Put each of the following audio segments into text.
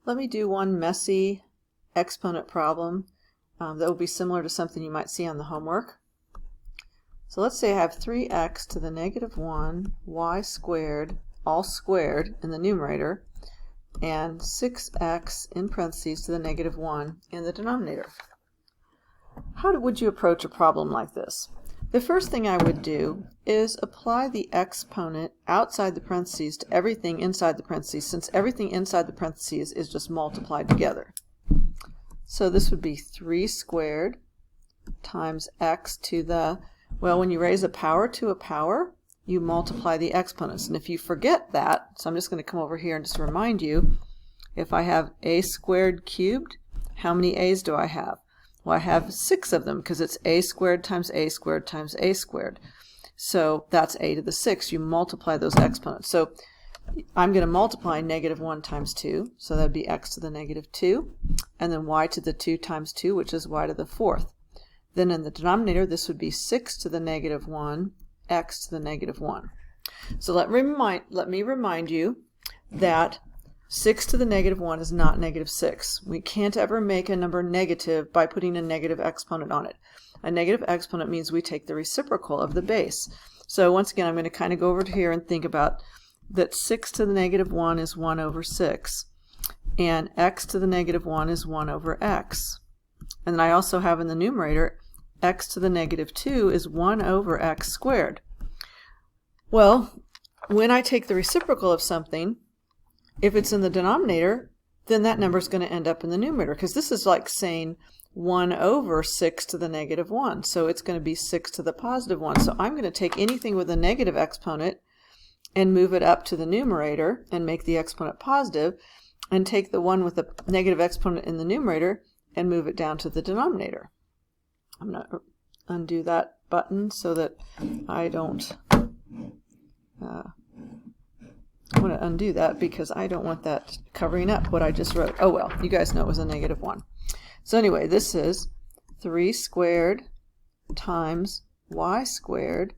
Let me do one messy exponent problem that will be similar to something you might see on the homework. So let's say I have 3x to the negative 1 y squared, all squared in the numerator, and 6x in parentheses to the negative 1 in the denominator. How would you approach a problem like this? The first thing I would do is apply the exponent outside the parentheses to everything inside the parentheses, since everything inside the parentheses is just multiplied together. So this would be 3 squared times x to the, well, when you raise a power to a power, you multiply the exponents. And if you forget that, so I'm just going to come over here and just remind you, if I have a squared cubed, how many a's do I have? Well, I have 6 of them because it's a squared times a squared times a squared. So that's a to the 6. You multiply those exponents. So I'm going to multiply negative 1 times 2. So that would be x to the negative 2. And then y to the 2 times 2, which is y to the 4th. Then in the denominator, this would be 6 to the negative 1, x to the negative 1. So let me remind you that 6 to the negative 1 is not negative 6. We can't ever make a number negative by putting a negative exponent on it. A negative exponent means we take the reciprocal of the base. So once again, I'm going to kind of go over here and think about that 6 to the negative 1 is 1 over 6. And x to the negative 1 is 1 over x. And then I also have in the numerator, x to the negative 2 is 1 over x squared. Well, when I take the reciprocal of something, if it's in the denominator, then that number is going to end up in the numerator, because this is like saying 1 over 6 to the negative 1. So it's going to be 6 to the positive 1. So I'm going to take anything with a negative exponent and move it up to the numerator and make the exponent positive, and take the one with the negative exponent in the numerator and move it down to the denominator. I'm going to undo that button so that I don't... I want to undo that because I don't want that covering up what I just wrote. Oh well, you guys know it was a negative 1. So anyway, this is 3 squared times y squared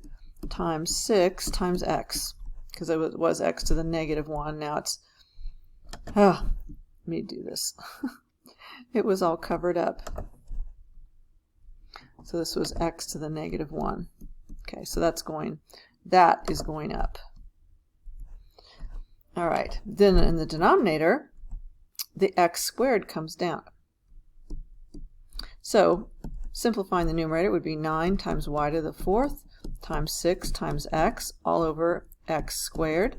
times 6 times x, because it was x to the negative 1. Now it's, let me do this. It was all covered up. So this was x to the negative 1. Okay, so that is going up. All right, then in the denominator, the x squared comes down. So simplifying the numerator would be 9 times y to the 4th times 6 times x all over x squared.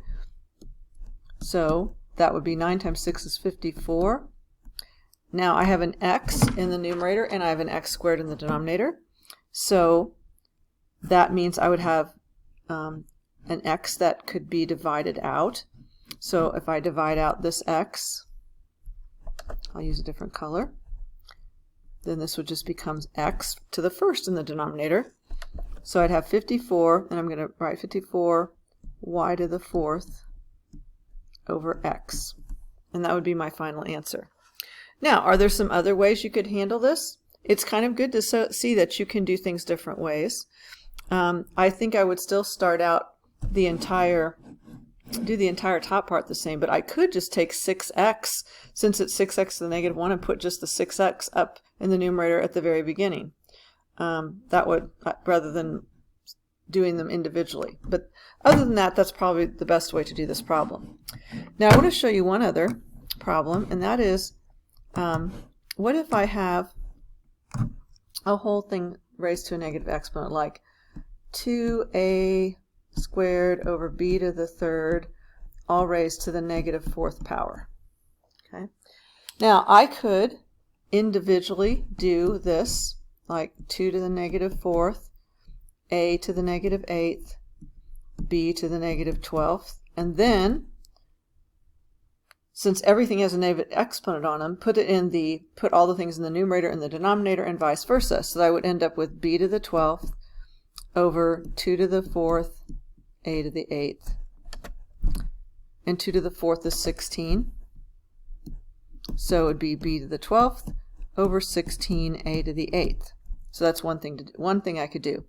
So that would be 9 times 6 is 54. Now I have an x in the numerator and I have an x squared in the denominator. So that means I would have an x that could be divided out. So if I divide out this x, I'll use a different color, then this would just become x to the 1st in the denominator. So I'd have 54, and I'm going to write 54 y to the 4th over x. And that would be my final answer. Now, are there some other ways you could handle this? It's kind of good to see that you can do things different ways. I think I would still start out do the entire top part the same, but I could just take 6x, since it's 6x to the negative 1, and put just the 6x up in the numerator at the very beginning. That would, rather than doing them individually. But other than that, that's probably the best way to do this problem. Now I want to show you one other problem, and that is, what if I have a whole thing raised to a negative exponent, like 2a squared over b to the 3rd, all raised to the negative 4th power. Okay. Now I could individually do this, like 2 to the negative 4th, a to the negative 8th, b to the negative 12th, and then, since everything has a negative exponent on them, put all the things in the numerator and the denominator, and vice versa. So I would end up with b to the 12th over 2 to the 4th, a to the 8th, and 2 to the 4th is 16. So it would be b to the 12th over 16 a to the 8th. So that's one thing I could do.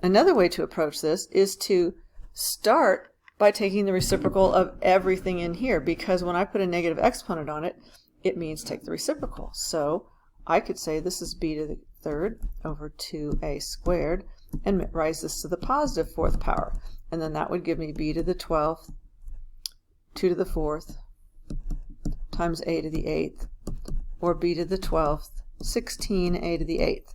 Another way to approach this is to start by taking the reciprocal of everything in here, because when I put a negative exponent on it, it means take the reciprocal. So I could say this is b to the third over 2a squared, and raise this to the positive fourth power. And then that would give me b to the 12th, 2 to the 4th, times a to the 8th, or b to the 12th, 16a to the 8th.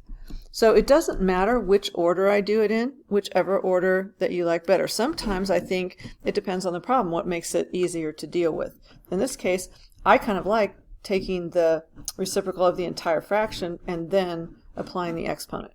So it doesn't matter which order I do it in, whichever order that you like better. Sometimes I think it depends on the problem, what makes it easier to deal with. In this case, I kind of like taking the reciprocal of the entire fraction and then applying the exponent.